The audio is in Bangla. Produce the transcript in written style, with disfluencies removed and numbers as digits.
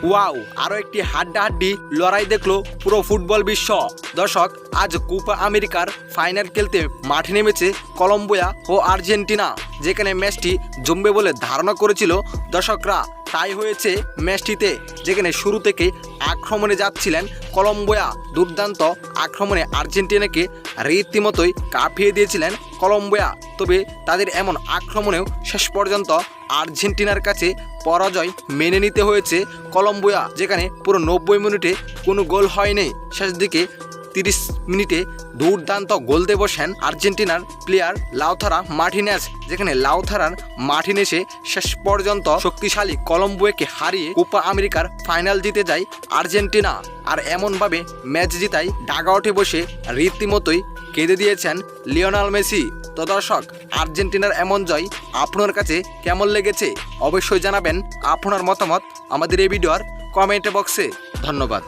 ওয়াও, আরও একটি হাড্ডাহাড্ডি লড়াই দেখলো পুরো ফুটবল বিশ্ব। দর্শক, আজ কোপা আমেরিকার ফাইনাল খেলতে মাঠে নেমেছে কলম্বিয়া ও আর্জেন্টিনা, যেখানে ম্যাচটি জমবে বলে ধারণা করেছিল দর্শকরা। তাই হয়েছে ম্যাচটিতে, যেখানে শুরু থেকে আক্রমণে যাচ্ছিলেন কলম্বিয়া। দুর্দান্ত আক্রমণে আর্জেন্টিনাকে রীতিমতোই কাঁপিয়ে দিয়েছিলেন কলম্বিয়া। তবে তাদের এমন আক্রমণেও শেষ পর্যন্ত আর্জেন্টিনার কাছে পরাজয় মেনে নিতে হয়েছে কলম্বিয়া, যেখানে পুরো 90 মিনিটে কোনো গোল হয়নি। শেষ দিকে 30 মিনিটে দুর্দান্ত গোল দিয়ে বসেন আর্জেন্টিনার প্লেয়ার লাউতারো মার্টিনেজ, যেখানে লাউতারো মার্টিনেজে শেষ পর্যন্ত শক্তিশালী কলম্বিয়াকে হারিয়ে কোপা আমেরিকার ফাইনাল জিতে যায় আর্জেন্টিনা। আর এমনভাবে ম্যাচ জিতায় ডাগআউটে বসে রীতিমতোই কেঁদে দিয়েছেন লিওনেল মেসি। তো দর্শক, আর্জেন্টিনার এমন জয় আপনার কাছে কেমন লেগেছে অবশ্যই জানাবেন আপনার মতামত আমাদের এই ভিডিওর কমেন্ট বক্সে। ধন্যবাদ।